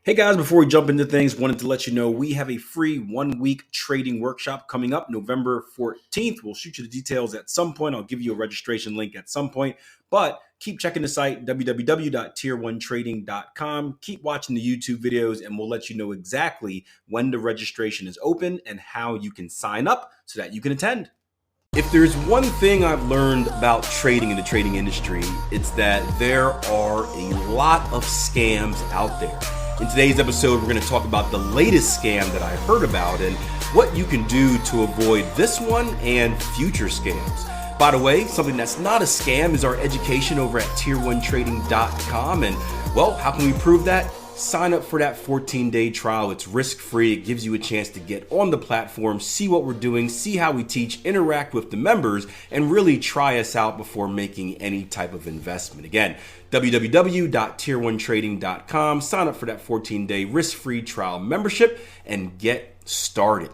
Hey guys, before we jump into things, wanted to let you know we have a free 1 week trading workshop coming up November 14th. We'll shoot you the details at some point. I'll give you a registration link at some point, but keep checking the site www.tier1trading.com. Keep watching the YouTube videos and we'll let you know exactly when the registration is open and how you can sign up so that you can attend. If there's one thing I've learned about trading in the trading industry, it's that there are a lot of scams out there. In today's episode, we're going to talk about the latest scam that I heard about and what you can do to avoid this one and future scams. By the way, something that's not a scam is our education over at tier1trading.com. And well, how can we prove that? Sign up for that 14-day trial. It's risk-free. It gives you a chance to get on the platform, see what we're doing, see how we teach, interact with the members, and really try us out before making any type of investment. Again, www.tier1trading.com. Sign up for that 14-day risk-free trial membership and get started.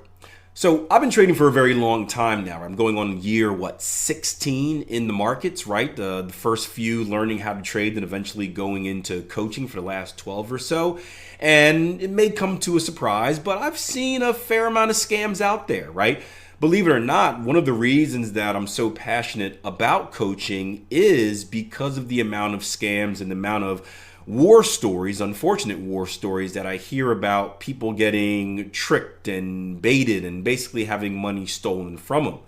So I've been trading for a very long time now. I'm going on year, 16 in the markets, right? The first few learning how to trade, then eventually going into coaching for the last 12 or so. And it may come to a surprise, but I've seen a fair amount of scams out there, right? Believe it or not, one of the reasons that I'm so passionate about coaching is because of the amount of scams and the amount of war stories, unfortunate war stories that I hear about people getting tricked and baited and basically having money stolen from them.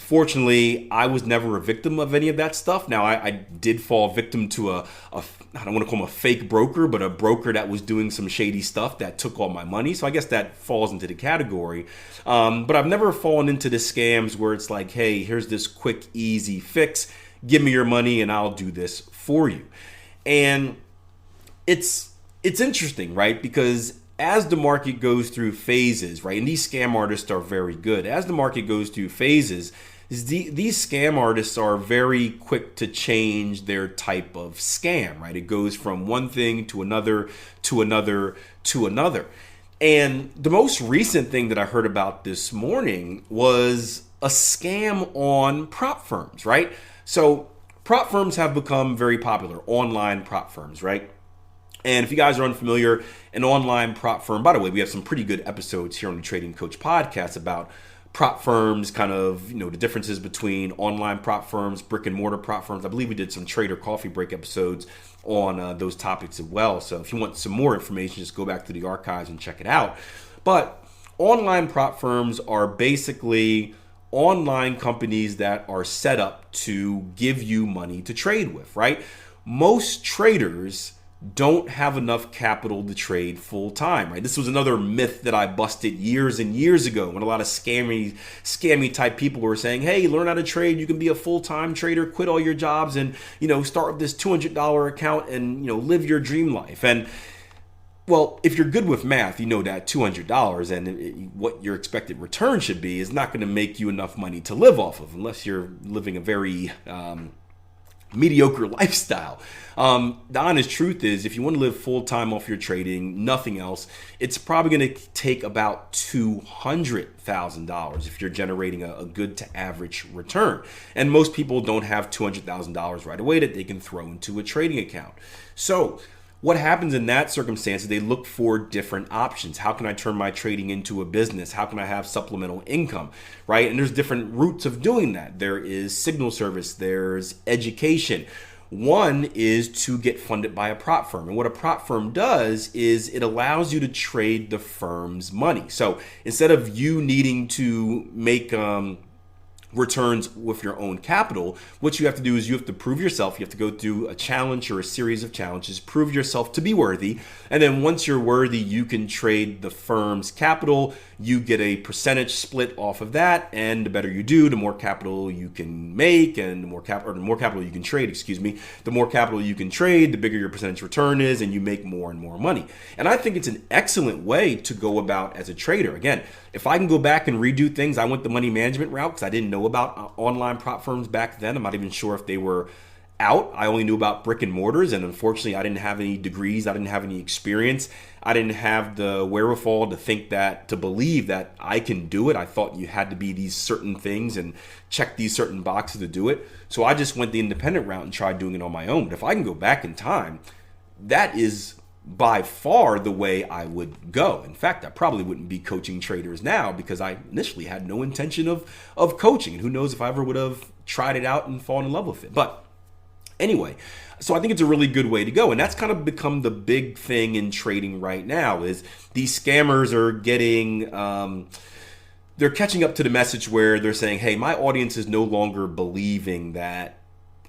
Fortunately, I was never a victim of any of that stuff. Now, I did fall victim to I don't want to call him a fake broker, but a broker that was doing some shady stuff that took all my money. So I guess that falls into the category. But I've never fallen into the scams where it's like, hey, here's this quick, easy fix. Give me your money and I'll do this for you. And it's interesting, right? Because as the market goes through phases, right? And these scam artists are very good. As the market goes through phases, these scam artists are very quick to change their type of scam, right? It goes from one thing to another, to another, to another. And the most recent thing that I heard about this morning was a scam on prop firms, right? So prop firms have become very popular, online prop firms, right? And if you guys are unfamiliar, an online prop firm, by the way, we have some pretty good episodes here on the Trading Coach podcast about prop firms, kind of, the differences between online prop firms, brick and mortar prop firms. I believe we did some Trader Coffee Break episodes on those topics as well. So if you want some more information, just go back to the archives and check it out. But online prop firms are basically online companies that are set up to give you money to trade with, right? Most traders don't have enough capital to trade full time, right? This was another myth that I busted years and years ago when a lot of scammy type people were saying, hey, learn how to trade. You can be a full-time trader, quit all your jobs and, start with this $200 account and, live your dream life. And well, if you're good with math, you know that $200 and what your expected return should be is not going to make you enough money to live off of unless you're living a very mediocre lifestyle. The honest truth is, if you want to live full-time off your trading, nothing else, it's probably going to take about $200,000 if you're generating a good to average return. And most people don't have $200,000 right away that they can throw into a trading account. So what happens in that circumstance is they look for different options. How can I turn my trading into a business? How can I have supplemental income, right? And there's different routes of doing that. There is signal service, there's education. One is to get funded by a prop firm. And what a prop firm does is it allows you to trade the firm's money. So instead of you needing to make returns with your own capital, what you have to do is you have to prove yourself. You have to go through a challenge or a series of challenges, prove yourself to be worthy. And then once you're worthy, you can trade the firm's capital. You get a percentage split off of that. And the better you do, the more capital you can make and the more capital you can trade, the more capital you can trade, the bigger your percentage return is, and you make more and more money. And I think it's an excellent way to go about as a trader. Again, if I can go back and redo things, I went the money management route because I didn't know about online prop firms back then. I'm not even sure if they were out. I only knew about brick and mortars, and unfortunately I didn't have any degrees. I didn't have any experience. I didn't have the wherewithal to believe that I can do it. I thought you had to be these certain things and check these certain boxes to do it. So I just went the independent route and tried doing it on my own. But if I can go back in time, that is by far the way I would go. In fact, I probably wouldn't be coaching traders now because I initially had no intention of coaching. And who knows if I ever would have tried it out and fallen in love with it. But anyway, so I think it's a really good way to go. And that's kind of become the big thing in trading right now is these scammers are getting, they're catching up to the message where they're saying, hey, my audience is no longer believing that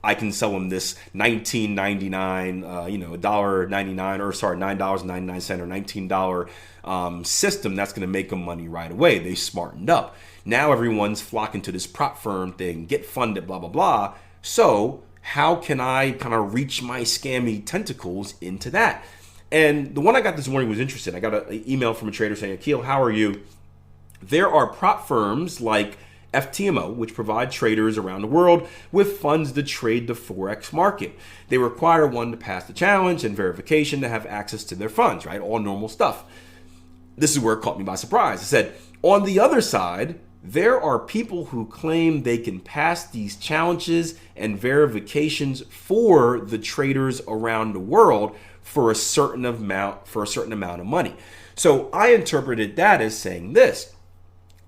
I can sell them this $19.99, $1.99, or sorry, $9.99 or $19 system that's going to make them money right away. They smartened up. Now everyone's flocking to this prop firm thing, get funded, blah, blah, blah. So how can I kind of reach my scammy tentacles into that? And the one I got this morning was interesting. I got an email from a trader saying, Akil, how are you? There are prop firms like FTMO, which provide traders around the world with funds to trade the Forex market. They require one to pass the challenge and verification to have access to their funds, right? All normal stuff. This is where it caught me by surprise. I said, on the other side, there are people who claim they can pass these challenges and verifications for the traders around the world for a certain amount of money. So I interpreted that as saying this.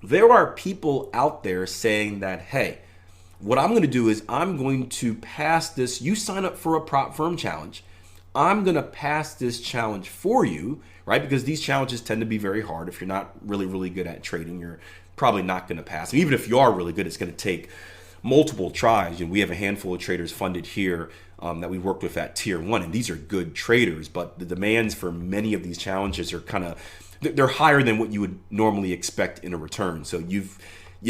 There are people out there saying that, hey, what I'm going to do is I'm going to pass this. You sign up for a prop firm challenge. I'm going to pass this challenge for you, right? Because these challenges tend to be very hard. If you're not really, really good at trading, you're probably not going to pass. And even if you are really good, it's going to take multiple tries. And we have a handful of traders funded here that we worked with at Tier 1. And these are good traders, but the demands for many of these challenges are kind of, they're higher than what you would normally expect in a return. So you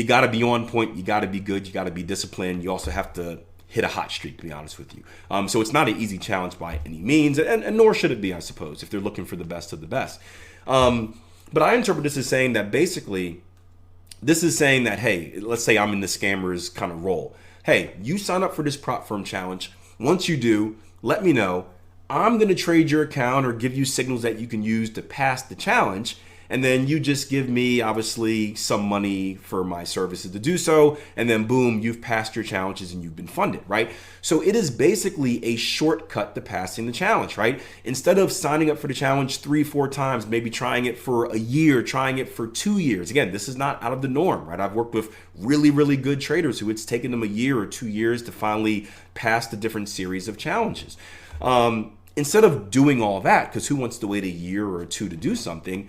got to be on point. You got to be good. You got to be disciplined. You also have to hit a hot streak, to be honest with you. So it's not an easy challenge by any means, and nor should it be, I suppose, if they're looking for the best of the best. But I interpret this as saying that basically, this is saying that, hey, let's say I'm in the scammers kind of role. Hey, you sign up for this prop firm challenge. Once you do, let me know. I'm going to trade your account or give you signals that you can use to pass the challenge. And then you just give me, obviously, some money for my services to do so. And then boom, you've passed your challenges and you've been funded, right? So it is basically a shortcut to passing the challenge, right? Instead of signing up for the challenge 3-4 times, maybe trying it for a year, trying it for 2 years. Again, this is not out of the norm, right? I've worked with really, really good traders who it's taken them a year or 2 years to finally pass the different series of challenges. Instead of doing all that, because who wants to wait a year or 2 to do something,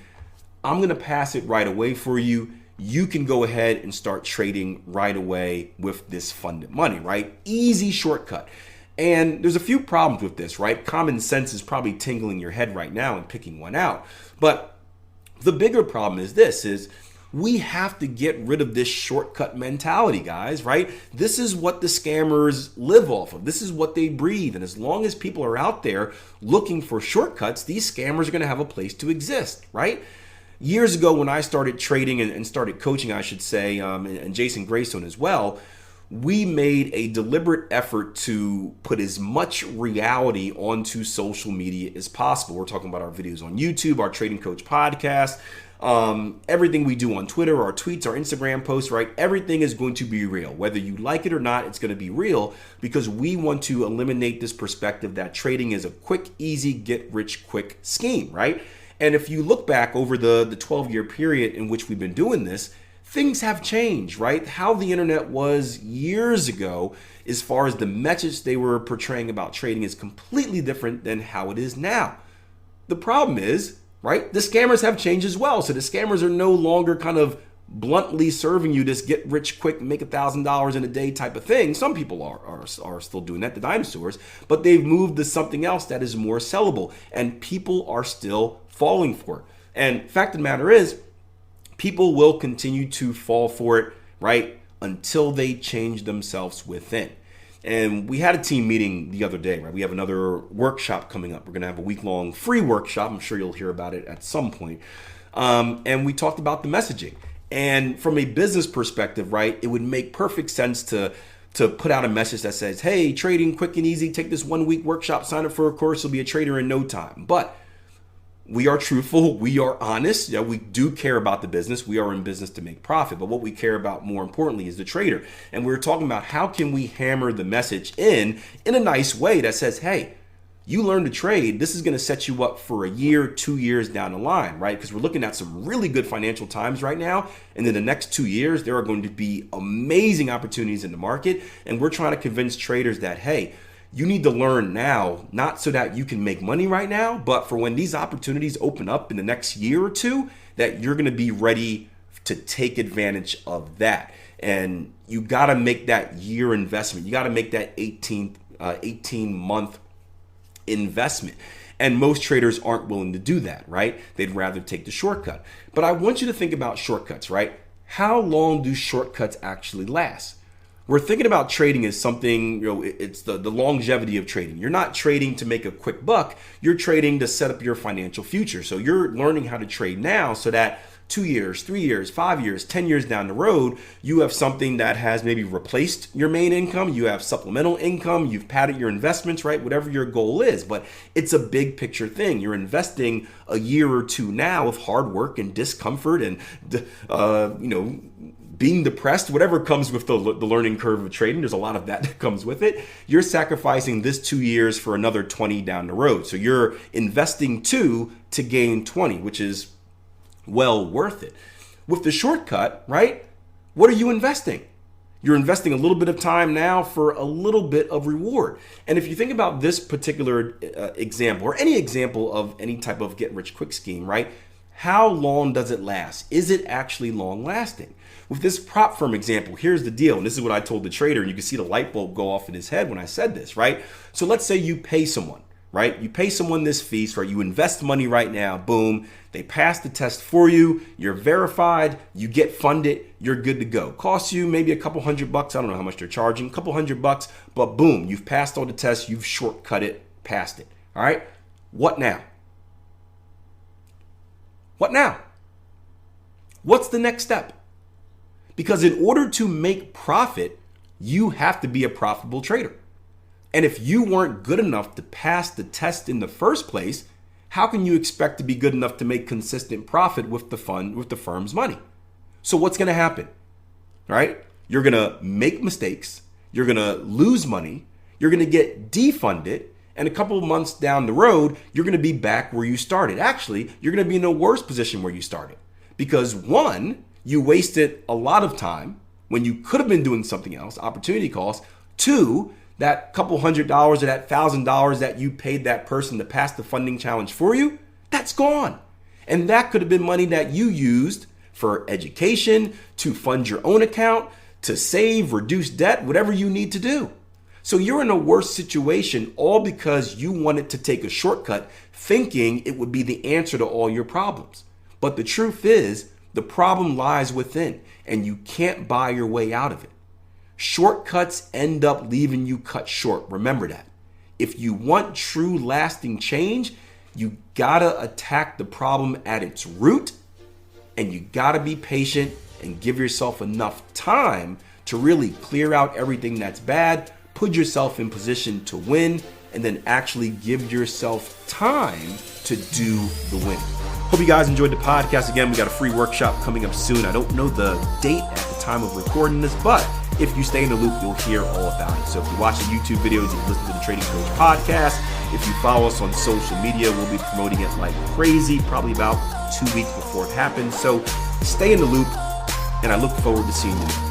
I'm going to pass it right away for you. You can go ahead and start trading right away with this funded money, right? Easy shortcut. And there's a few problems with this, right? Common sense is probably tingling your head right now and picking one out. But the bigger problem is this, is we have to get rid of this shortcut mentality, guys, right? This is what the scammers live off of. This is what they breathe. And as long as people are out there looking for shortcuts, these scammers are going to have a place to exist, right? Years ago, when I started trading and started coaching, I should say, and Jason Greystone as well, we made a deliberate effort to put as much reality onto social media as possible. We're talking about our videos on YouTube, our Trading Coach podcast, everything we do on Twitter, our tweets, our Instagram posts, right? Everything is going to be real. Whether you like it or not, it's going to be real because we want to eliminate this perspective that trading is a quick, easy, get rich quick scheme, right? And if you look back over the 12-year period in which we've been doing this, things have changed, right? How the internet was years ago, as far as the message they were portraying about trading, is completely different than how it is now. The problem is, right, the scammers have changed as well. So the scammers are no longer kind of bluntly serving you this get rich quick, make $1,000 in a day type of thing. Some people are still doing that, the dinosaurs, but they've moved to something else that is more sellable, and people are still falling for it. And fact of the matter is, people will continue to fall for it, right, until they change themselves within. And we had a team meeting the other day, right? We have another workshop coming up. We're going to have a week-long free workshop. I'm sure you'll hear about it at some point. And we talked about the messaging. And from a business perspective, right, it would make perfect sense to put out a message that says, hey, trading quick and easy, take this 1-week workshop, sign up for a course, you'll be a trader in no time. But we are truthful, we are honest, we do care about the business, we are in business to make profit, but what we care about more importantly is the trader. And we're talking about how can we hammer the message in a nice way that says, hey, you learn to trade, this is going to set you up for a year, 2 years down the line, right? Because we're looking at some really good financial times right now. And in the next 2 years, there are going to be amazing opportunities in the market. And we're trying to convince traders that, hey, you need to learn now, not so that you can make money right now, but for when these opportunities open up in the next year or two, that you're going to be ready to take advantage of that. And you got to make that year investment. You got to make that 18-month investment. And most traders aren't willing to do that, right? They'd rather take the shortcut. But I want you to think about shortcuts, right? How long do shortcuts actually last? We're thinking about trading as something, it's the longevity of trading. You're not trading to make a quick buck. You're trading to set up your financial future. So you're learning how to trade now so that 2 years, 3 years, 5 years, 10 years down the road, you have something that has maybe replaced your main income. You have supplemental income. You've padded your investments, right? Whatever your goal is. But it's a big picture thing. You're investing a year or two now of hard work and discomfort and, being depressed, whatever comes with the learning curve of trading. There's a lot of that comes with it. You're sacrificing this 2 years for another 20 down the road. So you're investing 2 to gain 20, which is well worth it. With the shortcut, right? What are you investing? You're investing a little bit of time now for a little bit of reward. And if you think about this particular example, or any example of any type of get rich quick scheme, right? How long does it last? Is it actually long lasting? With this prop firm example, here's the deal. And this is what I told the trader. And you can see the light bulb go off in his head when I said this, right? So let's say you pay someone, right? You pay someone this fee, right? You invest money right now, boom. They pass the test for you. You're verified. You get funded. You're good to go. Costs you maybe a couple $100. I don't know how much they're charging. A couple $100, but boom, you've passed all the tests. You've shortcut it, passed it. All right. What now? What now? What's the next step? Because in order to make profit, you have to be a profitable trader. And if you weren't good enough to pass the test in the first place, how can you expect to be good enough to make consistent profit with the firm's money? So what's going to happen? All right? You're going to make mistakes. You're going to lose money. You're going to get defunded. And a couple of months down the road, you're going to be back where you started. Actually, you're going to be in a worse position where you started. Because one, you wasted a lot of time when you could have been doing something else, opportunity cost. Two, that couple $100 or that $1,000 that you paid that person to pass the funding challenge for you, that's gone. And that could have been money that you used for education, to fund your own account, to save, reduce debt, whatever you need to do. So you're in a worse situation all because you wanted to take a shortcut thinking it would be the answer to all your problems. But the truth is, the problem lies within, and you can't buy your way out of it. Shortcuts end up leaving you cut short. Remember that. If you want true lasting change, you gotta attack the problem at its root, and you gotta be patient and give yourself enough time to really clear out everything that's bad, put yourself in position to win, and then actually give yourself time to do the winning. Hope you guys enjoyed the podcast. Again, we got a free workshop coming up soon. I don't know the date at the time of recording this, but if you stay in the loop, you'll hear all about it. So if you watch the YouTube videos, you listen to the Trading Coach podcast. If you follow us on social media, we'll be promoting it like crazy, probably about 2 weeks before it happens. So stay in the loop, and I look forward to seeing you.